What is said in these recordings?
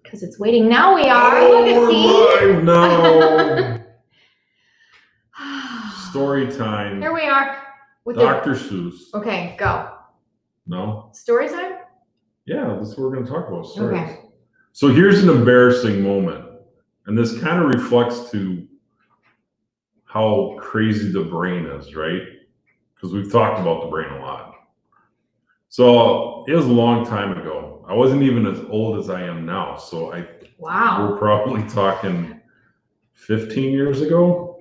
Because it's waiting. Now we are. Oh, we're live now. Story time. Here we are. With Dr. Seuss. Okay, go. No? Story time? Yeah, that's what we're going to talk about. Stories. Okay. So here's an embarrassing moment. And this kind of reflects to how crazy the brain is, right? Because we've talked about the brain a lot. So it was a long time ago. I wasn't even as old as I am now. So we're probably talking 15 years ago,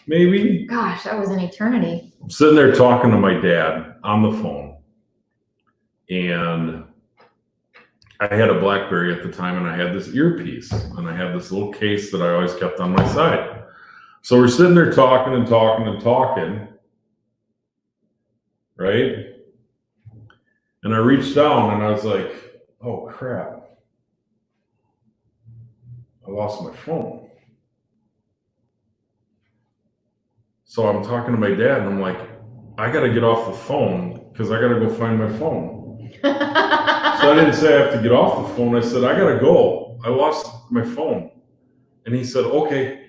maybe. Gosh, that was an eternity. I'm sitting there talking to my dad on the phone. And I had a BlackBerry at the time, and I had this earpiece, and I had this little case that I always kept on my side. So we're sitting there talking and talking and talking, right? And I reached down and I was like, oh crap, I lost my phone. So I'm talking to my dad and I'm like, I gotta get off the phone because I gotta go find my phone. So I didn't say I have to get off the phone. I said, I gotta go. I lost my phone. And he said, okay.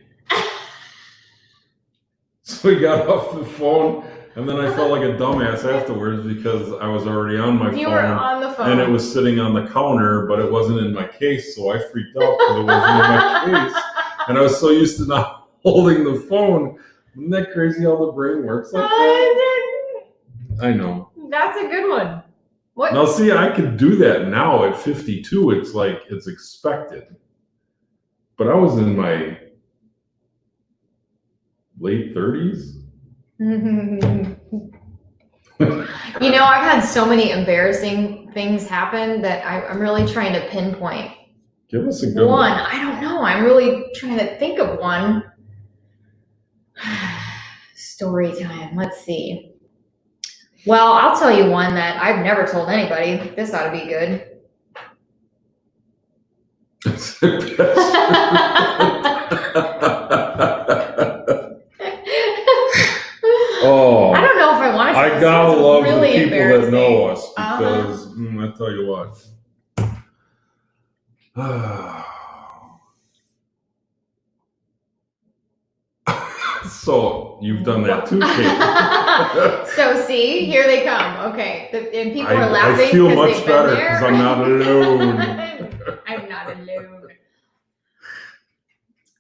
So he got off the phone, and then I felt like a dumbass afterwards because I was already on my phone. You were on the phone. And it was sitting on the counter, but it wasn't in my case, so I freaked out because it wasn't in my case. And I was so used to not holding the phone. Isn't that crazy how the brain works like that? I know. That's a good one. What? Now, see, I could do that now at 52. It's like, it's expected. But I was in my late 30s. You know, I've had so many embarrassing things happen that I'm really trying to pinpoint. Give us a good one. I don't know. I'm really trying to think of one. Story time. Let's see. Well, I'll tell you one that I've never told anybody. This ought to be good. Oh, I don't know if I want to. I gotta love really the people that know us because I tell you what. So you've done that too, Kate. So see, here they come. Okay, and people are laughing. I feel much better because I'm not alone. I'm not alone.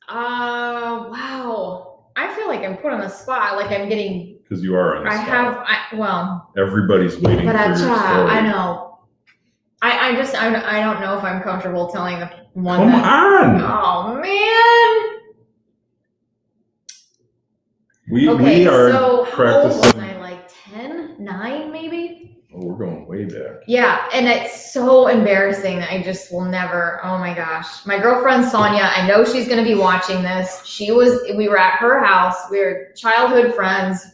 Wow. I feel like I'm put on the spot. Like I'm getting. Because you are on the spot. Well. Everybody's waiting for your story. I know. I don't know if I'm comfortable telling the one. Come on. Oh man. We are so practicing. How old was I? Like 10, 9 maybe? Oh, we're going way back. Yeah, and it's so embarrassing that I just will never, oh my gosh. My girlfriend Sonia, I know she's gonna be watching this. We were at her house, we were childhood friends.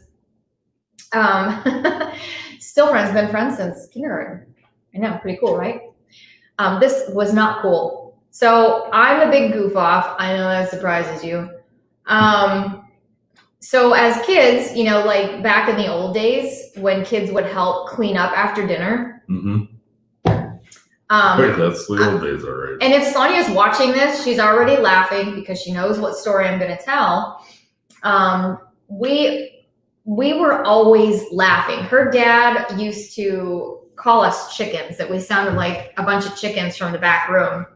Still friends, been friends since kindergarten. I know, pretty cool, right? This was not cool. So I'm a big goof off. I know that surprises you. So as kids, you know, like back in the old days when kids would help clean up after dinner. Mm-hmm. Wait, that's the old days, all right. And if Sonia's watching this, she's already laughing because she knows what story I'm going to tell. We were always laughing. Her dad used to call us chickens, that we sounded like a bunch of chickens from the back room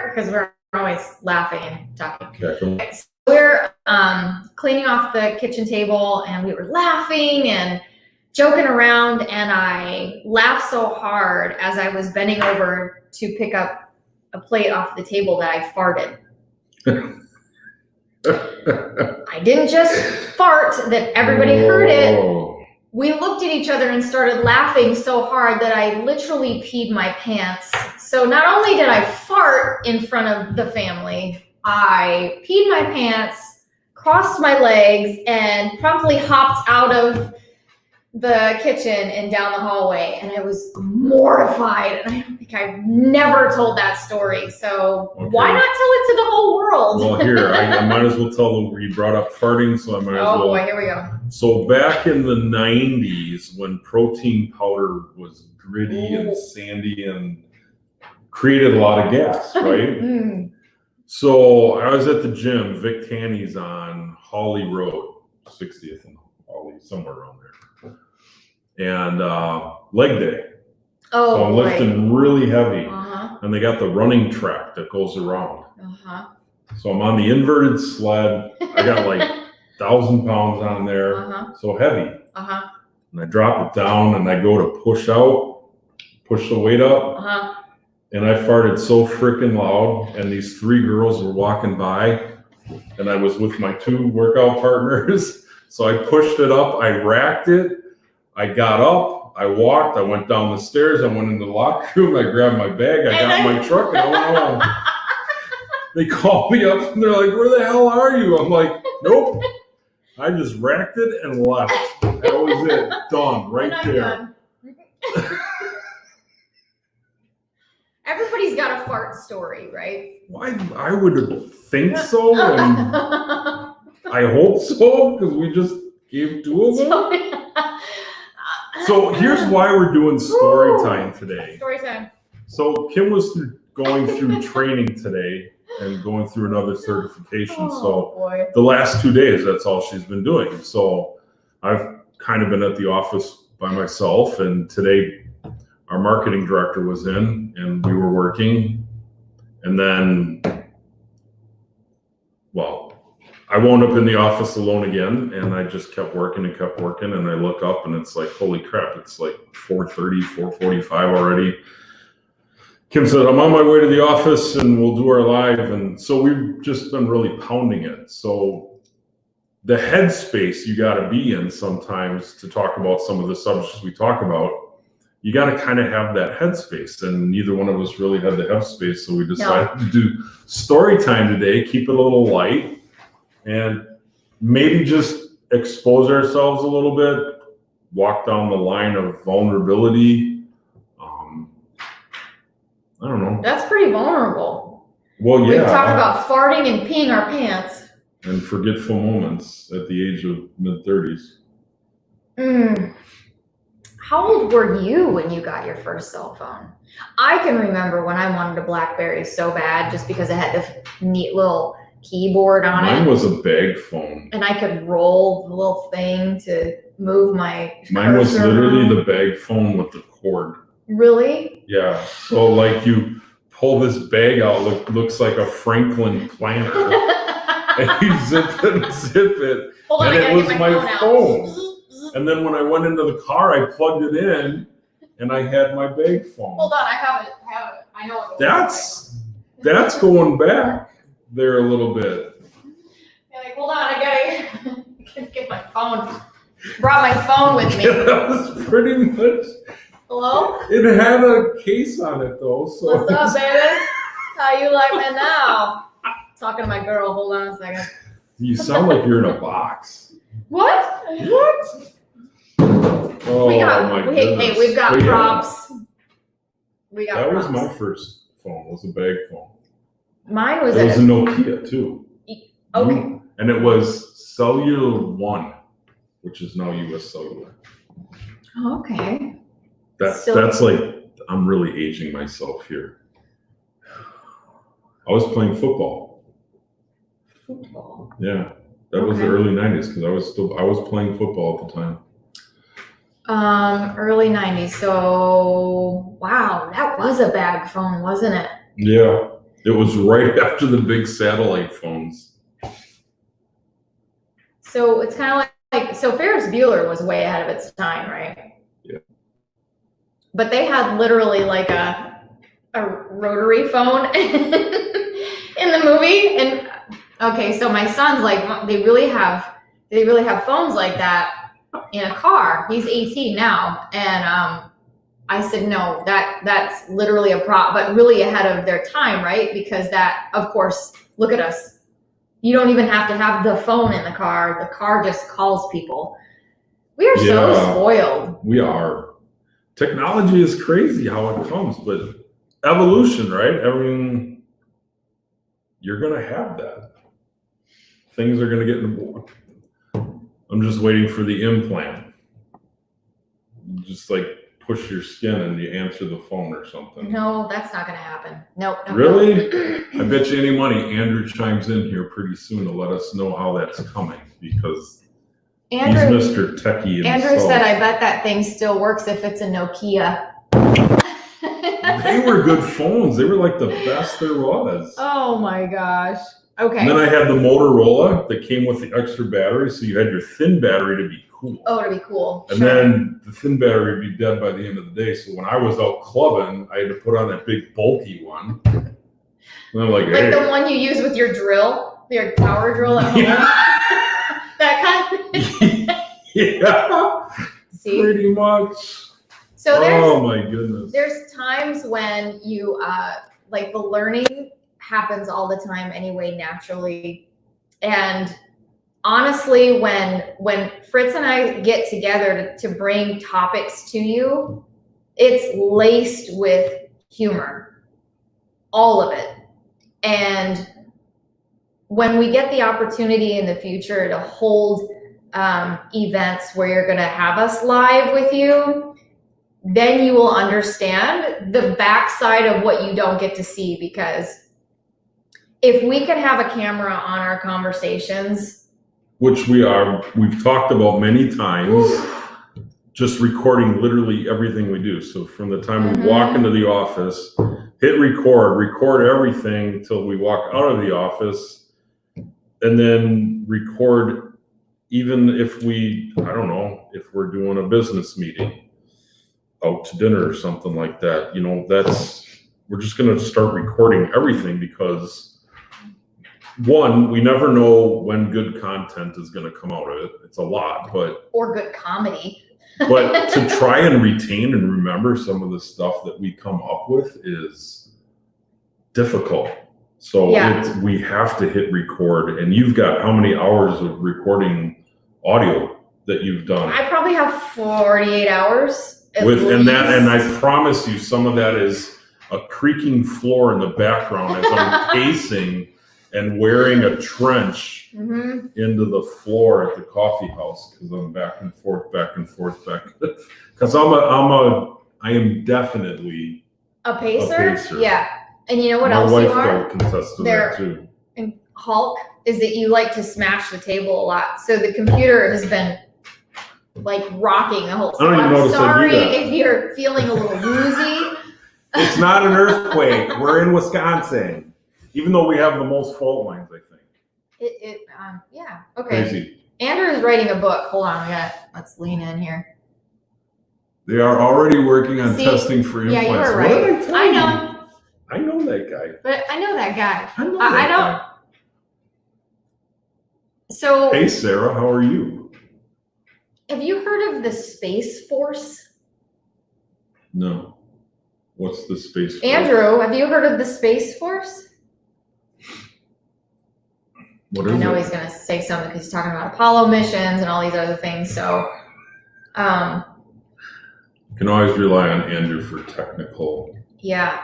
because we're always laughing and talking. Okay. We're cleaning off the kitchen table and we were laughing and joking around, and I laughed so hard as I was bending over to pick up a plate off the table that I farted. I didn't just fart that everybody heard it. We looked at each other and started laughing so hard that I literally peed my pants. So not only did I fart in front of the family, I peed my pants, crossed my legs, and promptly hopped out of the kitchen and down the hallway. And I was mortified. And I don't think I've never told that story. So why not tell it to the whole world? Well, here, I might as well tell them you brought up farting, so I might as well. Oh boy, here we go. So back in the 90s when protein powder was gritty and sandy and created a lot of gas, right? Mm. So I was at the gym. Vic Tanny's on Hawley Road, 60th and Hawley, somewhere around there. And leg day. Oh, so I'm boy. lifting really heavy. Uh-huh. And they got the running track that goes around. Uh-huh. So I'm on the inverted sled. I got like 1,000 pounds on there. Uh-huh. So heavy. Uh-huh. And I drop it down and I go to push out, push the weight up. Uh-huh. And I farted so freaking loud, and these 3 girls were walking by, and I was with my 2 workout partners. So I pushed it up, I racked it, I got up, I walked, I went down the stairs, I went into the locker room, I grabbed my bag, I got my truck, and I went home. They called me up and they're like, "Where the hell are you?" I'm like, "Nope. I just racked it and left." That was it. Done. Right there. Everybody's got a fart story, right? Why? I would think so, and I hope so, because we just gave 2 of them. So here's why we're doing story time today. Story time. So Kim was going through training today and going through another certification. So boy. the last 2 days, that's all she's been doing. So I've kind of been at the office by myself, and today our marketing director was in and we were working. And then, well, I wound up in the office alone again, and I just kept working and kept working. And I look up and it's like, holy crap, it's like 4:30, 4:45 already. Kim said, "I'm on my way to the office and we'll do our live." And so we've just been really pounding it. So the headspace you got to be in sometimes to talk about some of the subjects we talk about, you got to kind of have that headspace, and neither one of us really had the headspace. So we decided to do story time today, keep it a little light, and maybe just expose ourselves a little bit, walk down the line of vulnerability. I don't know. That's pretty vulnerable. Well, yeah. We've talked about farting and peeing our pants. And forgetful moments at the age of mid-30s. How old were you when you got your first cell phone? I can remember when I wanted a BlackBerry so bad just because it had this neat little keyboard on it. Mine was a bag phone. And I could roll the little thing to move my Mine was cursor literally around. the bag phone with the cord. Really? Yeah. So like you pull this bag out, looks like a Franklin planner. And you zip it. Hold on, And I it gotta was get my my phone. And then when I went into the car, I plugged it in and I had my bag phone. Hold on, I have it. I know it. That's going back there a little bit. You're like, hold on, I gotta get my phone. Brought my phone with me. That was pretty much. Hello? It had a case on it though. So What's up, baby? How you like me now? Talking to my girl. Hold on a second. You sound like you're in a box. What? What? Oh my goodness. Hey, we've got But yeah, props. We got that props. was my first phone. Was a bag phone. Mine was It was a a Nokia too. okay. And it was Cellular One, which is now US Cellular. Okay. That's like, I'm really aging myself here. I was playing football. Football. Yeah, that was the Okay. early 90s because I was playing football at the time. Early 90s. So, wow, that was a bag phone, wasn't it? Yeah, it was right after the big satellite phones. So it's kind of like so Ferris Bueller was way ahead of its time, right? Yeah. But they had literally like a rotary phone in the movie, and okay, so my son's like, they really have phones like that in a car. He's 18 now, and I said no, that's literally a prop, but really ahead of their time, right? Because that, of course, look at us. You don't even have to have the phone in the car. The car just calls people. We are so spoiled. We are. Technology is crazy how it comes, but evolution, right? I mean, you're going to have that. Things are going to get in the I'm just waiting for the implant. Just like push your skin and you answer the phone or something. No, that's not going to happen. Nope. Really? I bet you any money Andrew chimes in here pretty soon to let us know how that's coming, because Andrew, he's Mr. Techie Andrew himself. said, I bet that thing still works if it's a Nokia. They were good phones. They were like the best there was. Oh my gosh. Okay. And then I had the Motorola that came with the extra battery, so you had your thin battery to be cool. Oh, to be cool. And Sure. then the thin battery would be dead by the end of the day. So when I was out clubbing, I had to put on that big bulky one. And I'm like, hey. Like the one you use with your drill, your power drill at home. That kind. Yeah, See? pretty much. So Oh my goodness. there's times when you like the learning happens all the time anyway, naturally. And honestly, when Fritz and I get together to bring topics to you, it's laced with humor, all of it. And when we get the opportunity in the future to hold events where you're going to have us live with you, then you will understand the backside of what you don't get to see. Because if we can have a camera on our conversations, Which we've talked about many times, just recording literally everything we do. So from the time we walk into the office, hit record everything till we walk out of the office, and then record even if if we're doing a business meeting, out to dinner or something like that. We're just going to start recording everything, because one, we never know when good content is going to come out of it. It's a lot, or good comedy. but to try and retain and remember some of the stuff that we come up with is difficult. So Yeah. we have to hit record, and you've got how many hours of recording audio that you've done? I probably have 48 hours. at And least. I promise you, some of that is a creaking floor in the background as I'm pacing and wearing a trench Mhm. into the floor at the coffee house, because I'm back and forth. Because I am definitely A pacer? A pacer. Yeah. And you know what my else wife you are? will contest to There- that too. And Hulk, is that you like to smash the table a lot. So the computer has been like rocking the whole I don't even I'm notice I do sorry that. if you're feeling a little woozy. It's not an earthquake. We're in Wisconsin, even though we have the most fault lines, I think. Yeah. Okay. Crazy. Andrew is writing a book. Hold on, let's lean in here. They are already working on See? testing for Yeah, implants. you were What did right. I tell I you? know, I know that guy. but I know that guy. I know I that don't. guy. So, Hey, Sarah, how are you? have you heard of the Space Force? No. What's the Space Force? Andrew, have you heard of the Space Force? What I is know it? he's going to say something because he's talking about Apollo missions and all these other things. So, You can always rely on Andrew for technical. yeah.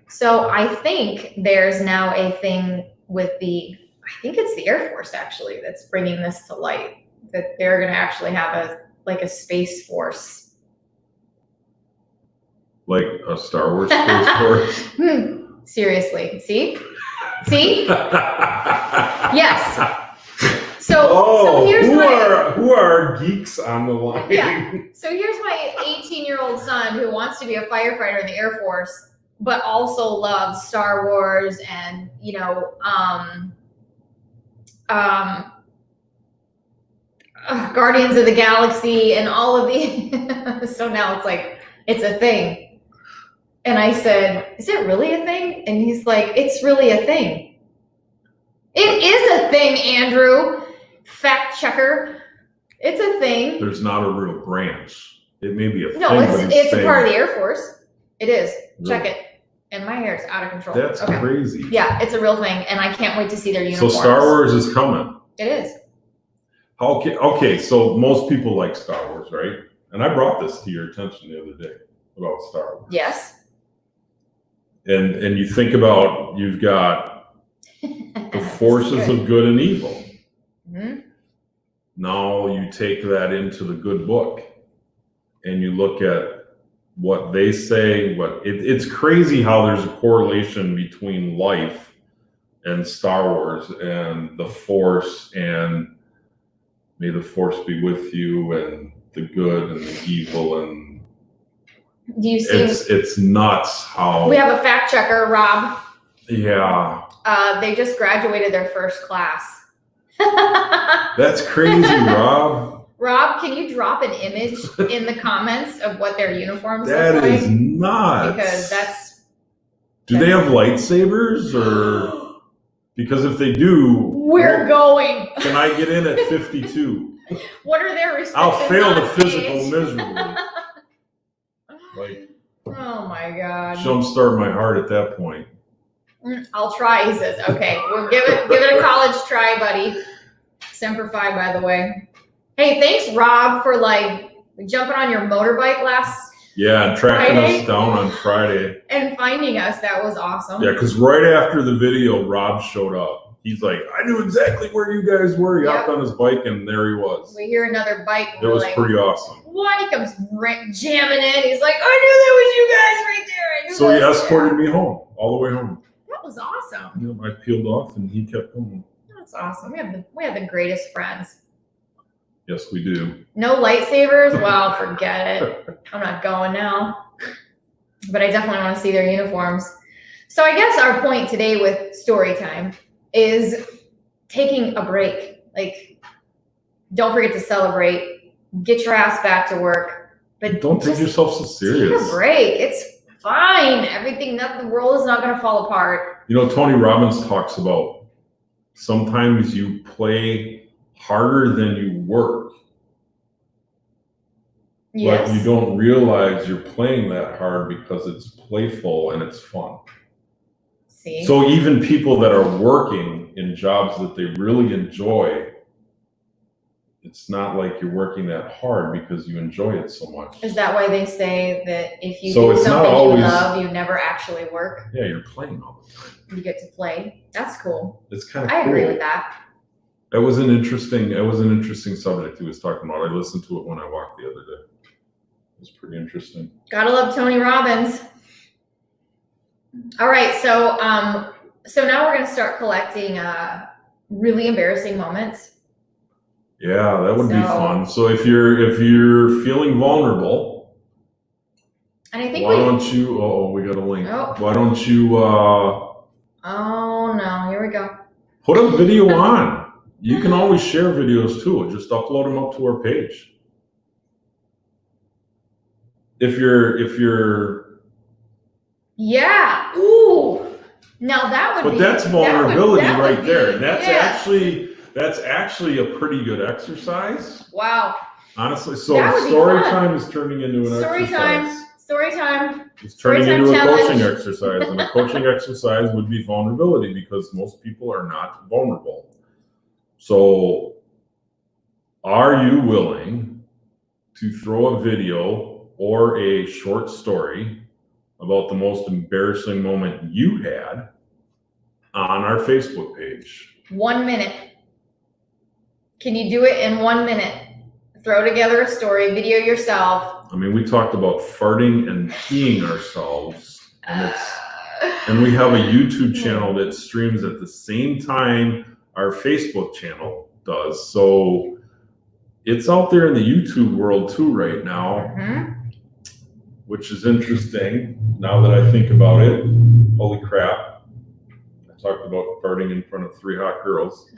So I think there's now a thing with I think it's the Air Force actually that's bringing this to light, that they're going to actually have a Space Force. Like a Star Wars Space Force? Seriously. See? Yes. So, Oh, so here's who are geeks on the line? Yeah. So here's my 18-year-old son who wants to be a firefighter in the Air Force, but also loves Star Wars and, Guardians of the Galaxy and all of the. So now it's like, it's a thing. And I said, is it really a thing? And he's like, it's really a thing. It is a thing, Andrew. Fact checker. It's a thing. There's not a real branch. It may be a No, thing, it's but a saying- part of the Air Force. It is. Check Really? it. And my hair's out of control. That's okay. crazy. Yeah, it's a real thing, and I can't wait to see their So uniforms. Star Wars is coming. It is. Okay, so most people like Star Wars, right? And I brought this to your attention the other day about Star Wars. Yes. And you think about, you've got the forces of good and evil. Mhm. Now you take that into the good book and you look at what they say, it's crazy how there's a correlation between life and Star Wars and the Force and may the Force be with you and the good and the evil, and Do you see? it's nuts how We have a fact checker, Rob. Yeah. They just graduated their first class. That's crazy, Rob. Rob, can you drop an image in the comments of what their uniforms That look like? is nuts. Because that's. Do they have lightsabers or? Because if they do, We're going. Can I get in at 52? What are their restrictions? I'll fail the on physical age? miserably. Like, Oh my God. jumpstart my heart at that point. I'll try, he says. Okay, we'll give it a college try, buddy. Semper Fi, by the way. Hey, thanks, Rob, for like jumping on your motorbike last Yeah, and tracking Friday? us down on Friday. and finding us. That was awesome. Yeah, because right after the video, Rob showed up. He's like, I knew exactly where you guys were. He hopped on his bike, and there he was. We hear another bike. And It we're was like, pretty awesome. what? He comes jamming in. He's like, I knew that was you guys right there. I knew So he that was escorted me home, all the way home. That was awesome. You know, I peeled off, and he kept going. That's awesome. We have the greatest friends. Yes, we do. No lightsabers? Well, forget it. I'm not going now. But I definitely want to see their uniforms. So I guess our point today with story time is taking a break. Like, don't forget to celebrate. Get your ass back to work. But Don't take just yourself so serious. take a break. It's fine. The world is not going to fall apart. You know, Tony Robbins talks about sometimes you play harder than you work. Yes. But you don't realize you're playing that hard because it's playful and it's fun. See? So even people that are working in jobs that they really enjoy, it's not like you're working that hard because you enjoy it so much. Is that why they say that if you So do it's not something always- you love, you never actually work? Yeah, you're playing all the time. You get to play. That's cool. It's kind of I cool. agree with that. It was an interesting subject he was talking about. I listened to it when I walked the other day. It was pretty interesting. Gotta love Tony Robbins. All right, so now we're gonna start collecting really embarrassing moments. Yeah, that would be So- fun. So if you're feeling vulnerable, And I think why don't you? Oh, we got a link. Oh. Why don't you oh no, here we go. put a video on? You can always share videos too. Just upload them up to our page. If you're Yeah. Ooh. Now that would but be. that's that would- vulnerability that would right be- there. That's yes. actually a pretty good exercise. Wow. Honestly, so That would be story fun. time is turning into an Story exercise. time. Story time. It's turning Story time into a challenge. coaching exercise, and a coaching exercise would be vulnerability because most people are not vulnerable. So, are you willing to throw a video or a short story about the most embarrassing moment you had on our Facebook page? 1 minute. Can you do it in 1 minute? Throw together a story, video yourself. I mean, we talked about farting and peeing ourselves, and we have a YouTube channel that streams at the same time our Facebook channel does. So it's out there in the YouTube world too right now, Mhm. which is interesting now that I think about it. Holy crap. I talked about farting in front of 3 hot girls.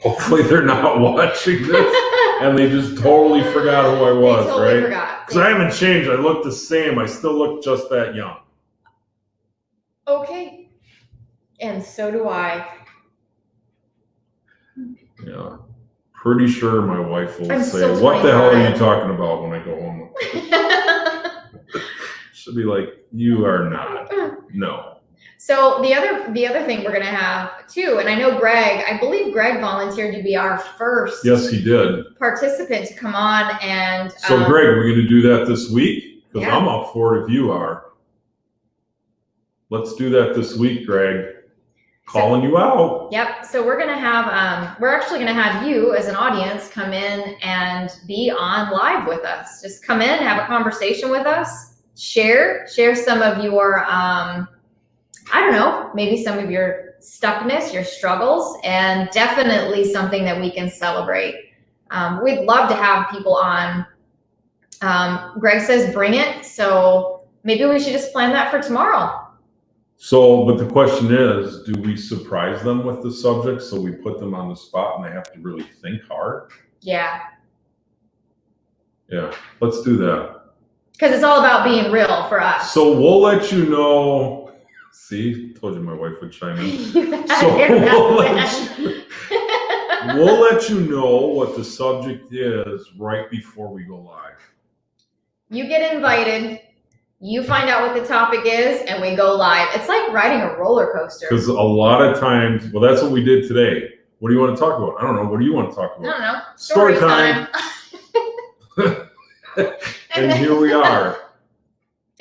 Hopefully they're not watching this and they just totally forgot who I was, I totally right? forgot. Because I haven't changed. I look the same. I still look just that young. Okay. And so do I. Yeah. Pretty sure my wife will I'm say, still what the hell are you 25. talking about when I go home? She'll be like, you are not. No. So the other thing we're gonna have too, and I know Greg, I believe Greg volunteered to be our first Yes, he did. participant to come on and So, Greg, we're going to do that this week? Because Yeah. I'm up for it if you are. Let's do that this week, Greg. Calling you out. Yep. So we're actually gonna have you as an audience come in and be on live with us. Just come in, have a conversation with us, share some of your, I don't know, maybe some of your stuckness, your struggles, and definitely something that we can celebrate. We'd love to have people on. Greg says bring it. So maybe we should just plan that for tomorrow. So, but the question is, do we surprise them with the subject so we put them on the spot and they have to really think hard? Yeah. Yeah, let's do that. Because it's all about being real for us. So we'll let you know. See, told you my wife would chime in. So we'll let you know what the subject is right before we go live. You get invited. You find out what the topic is, and we go live. It's like riding a roller coaster. Because a lot of times, well, that's what we did today. What do you want to talk about? I don't know. What do you want to talk about? I don't know. Story time. And here we are.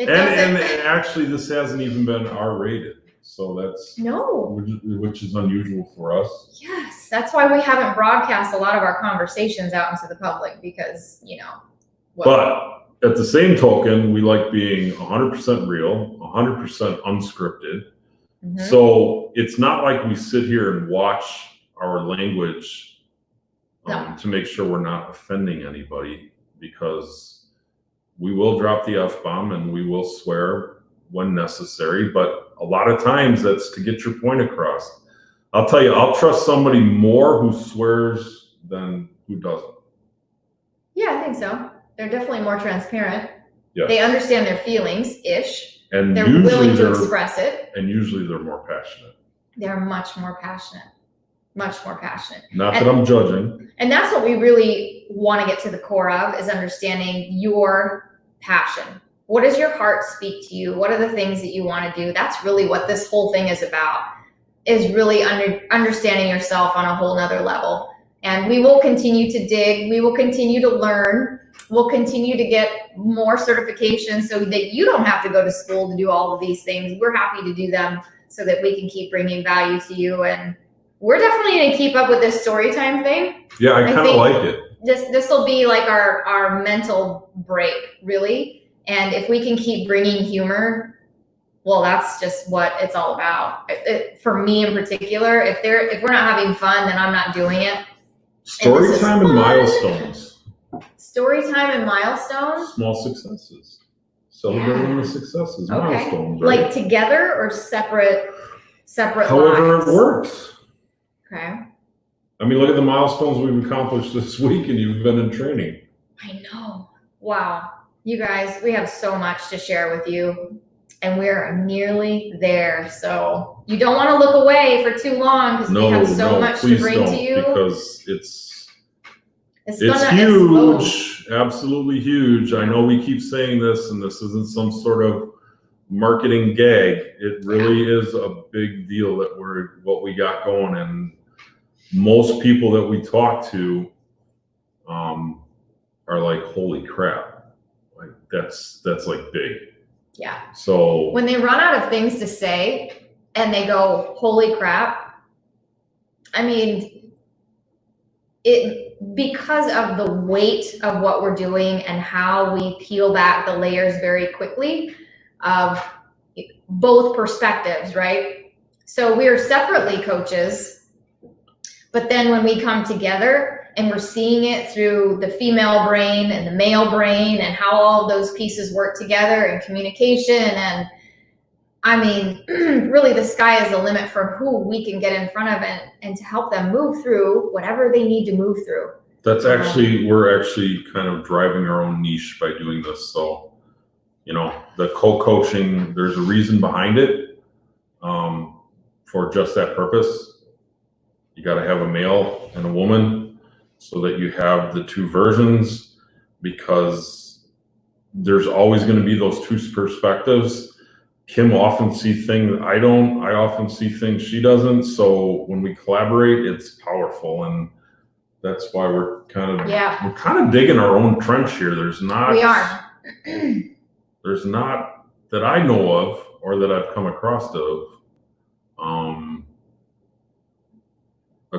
And actually, this hasn't even been R-rated. So that's which is unusual for us. Yes, that's why we haven't broadcast a lot of our conversations out into the public because, But at the same token, we like being 100% real, 100% unscripted. Mm-hmm. So it's not like we sit here and watch our language to make sure we're not offending anybody, because we will drop the F-bomb and we will swear when necessary. But a lot of times that's to get your point across. I'll tell you, I'll trust somebody more who swears than who doesn't. Yeah, I think so. They're definitely more transparent. Yes. They understand their feelings-ish. And they're willing to express it. And usually they're more passionate. They're much more passionate. Much more passionate. Not that I'm judging. And that's what we really want to get to the core of, is understanding your passion. What does your heart speak to you? What are the things that you want to do? That's really what this whole thing is about, is really understanding yourself on a whole nother level. And we will continue to dig. We will continue to learn. We'll continue to get more certifications so that you don't have to go to school to do all of these things. We're happy to do them so that we can keep bringing value to you. And we're definitely going to keep up with this story time thing. Yeah, I kind of like it. This will be like our mental break, really. And if we can keep bringing humor, well, that's just what it's all about. For me in particular, if we're not having fun, then I'm not doing it. Story time and milestones. Story time and milestones. Small successes. Celebrating the successes, okay. Milestones. Right? Like together or separate However lines? It works. Okay. I mean, look at the milestones we've accomplished this week, and you've been in training. I know. Wow. You guys, we have so much to share with you, and we're nearly there. So you don't want to look away for too long, because we have so much to bring to you. Because it's huge, explode. Absolutely huge. I know we keep saying this, and this isn't some sort of marketing gag. It really is a big deal what we got going, and most people that we talk to are like, holy crap, like that's like big. Yeah. So when they run out of things to say and they go, holy crap, I mean, because of the weight of what we're doing and how we peel back the layers very quickly of both perspectives, right? So we are separately coaches, but then when we come together and we're seeing it through the female brain and the male brain and how all of those pieces work together and communication, and I mean, really the sky is the limit for who we can get in front of and to help them move through whatever they need to move through. That's we're actually kind of driving our own niche by doing this. So, the co-coaching, there's a reason behind it, for just that purpose. You got to have a male and a woman so that you have the two versions, because there's always going to be those two perspectives. Kim often sees things I don't. I often see things she doesn't. So when we collaborate, it's powerful, and that's why we're kind of digging our own trench here. We are. There's not that I know of or that I've come across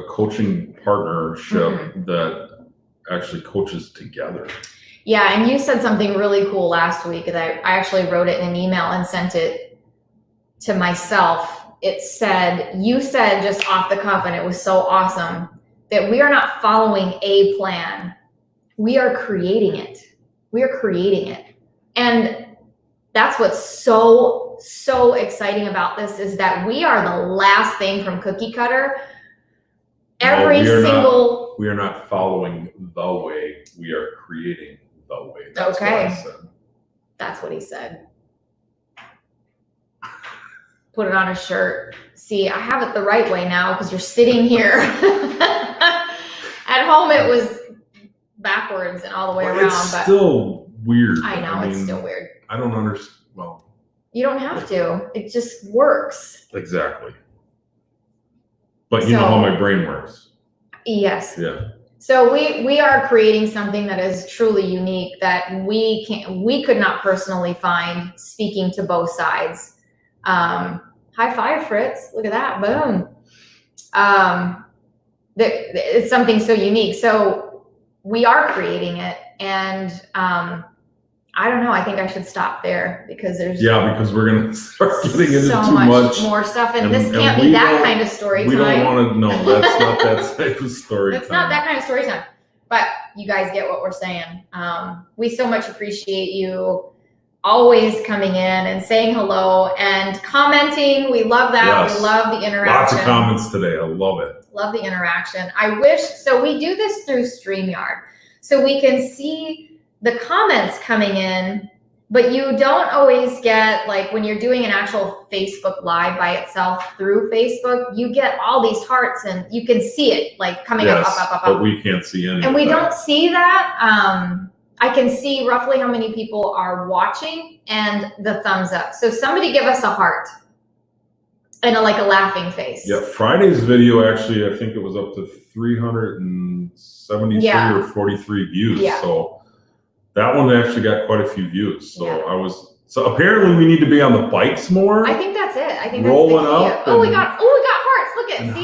coaching partnership that actually coaches together. Yeah, and you said something really cool last week that I actually wrote it in an email and sent it to myself. It said, you said just off the cuff, and it was so awesome, that we are not following a plan. We are creating it. We are creating it. And that's what's so exciting about this, is that we are the last thing from cookie cutter. We are not following the way. We are creating the way. That's what I said. That's what he said. Put it on a shirt. See, I have it the right way now because you're sitting here. At home, it was backwards and all the way around. It's still weird. I know, it's still weird. I don't understand. Well, you don't have to. It just works. Exactly. But you know how my brain works. Yes. Yeah. So we are creating something that is truly unique that we could not personally find, speaking to both sides. High five, Fritz. Look at that. Boom. It's something so unique. So we are creating it. And I don't know. I think I should stop there because there's because we're gonna start getting into so too much more stuff, and this can't be that kind of story time. We don't want to. No, that's not that type of story. It's not that kind of story time. But you guys get what we're saying. We so much appreciate you always coming in and saying hello and commenting. We love that. Yes. We love the interaction. Lots of comments today. I love it. Love the interaction. I wish so. We do this through StreamYard, so we can see the comments coming in, but you don't always get, like when you're doing an actual Facebook Live by itself through Facebook, you get all these hearts and you can see it like coming up. But we can't see any. And we don't see that. I can see roughly how many people are watching and the thumbs up. So somebody give us a heart and a laughing face. Yeah, Friday's video, actually, I think it was up to 373 or 43 views. Yeah. So that one actually got quite a few views. So so apparently we need to be on the bikes more. I think that's it. I think rolling that's the key. up. We got hearts. Look at see.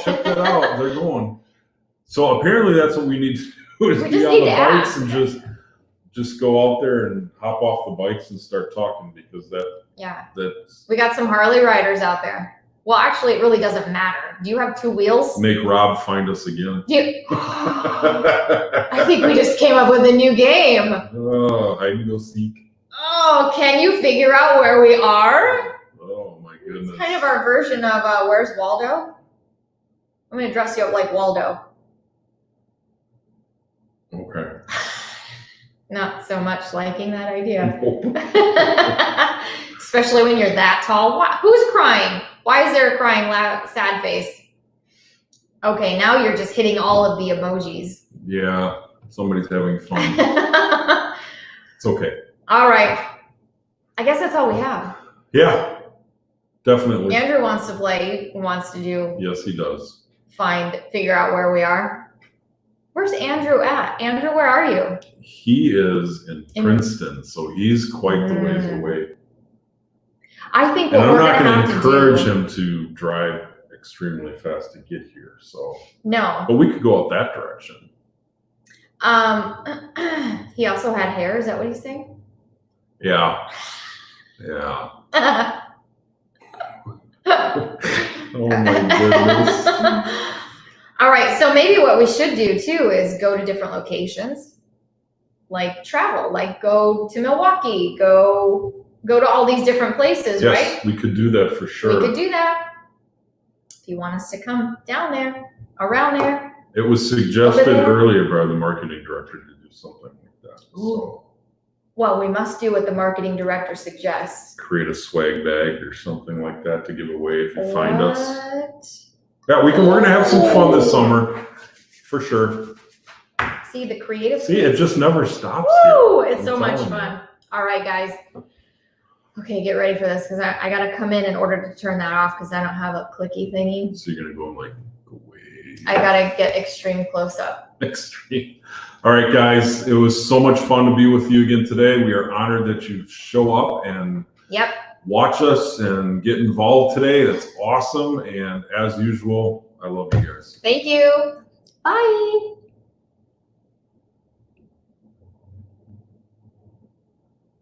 Check that out. They're going. So apparently that's what we need to do, is be on the bikes and just go out there and hop off the bikes and start talking, because that's we got some Harley riders out there. Well, actually, it really doesn't matter. Do you have two wheels? Make Rob find us again. I think we just came up with a new game. Oh, hide and go seek. Oh, can you figure out where we are? Oh my goodness. It's kind of our version of Where's Waldo? I'm going to dress you up like Waldo. Okay. Not so much liking that idea. Especially when you're that tall. Who's crying? Why is there a crying, sad face? Okay, now you're just hitting all of the emojis. Yeah, somebody's having fun. It's okay. All right. I guess that's all we have. Yeah, definitely. Andrew wants to play. He wants to do. Yes, he does. Figure out where we are. Where's Andrew at? Andrew, where are you? He is in Princeton, so he's quite the ways away. I think what we're going to have to do. I'm not going to encourage him to drive extremely fast to get here. So no, but we could go out that direction. He also had hair. Is that what he's saying? Yeah. Oh my goodness. All right. So maybe what we should do too is go to different locations, like travel, like go to Milwaukee, go to all these different places, right? Yes, we could do that for sure. We could do that. If you want us to come down there, around there. It was suggested earlier by the marketing director to do something like that. So well, we must do what the marketing director suggests. Create a swag bag or something like that to give away if you find us. Yeah, we're gonna have some fun this summer, for sure. See the creative. See, it just never stops. Woo! It's so much fun. All right, guys. Okay, get ready for this because I got to come in order to turn that off because I don't have a clicky thingy. So you're going to go like away. I got to get extreme close up. Extreme. All right, guys. It was so much fun to be with you again today. We are honored that you show up and watch us and get involved today. That's awesome. And as usual, I love you guys. Thank you. Bye.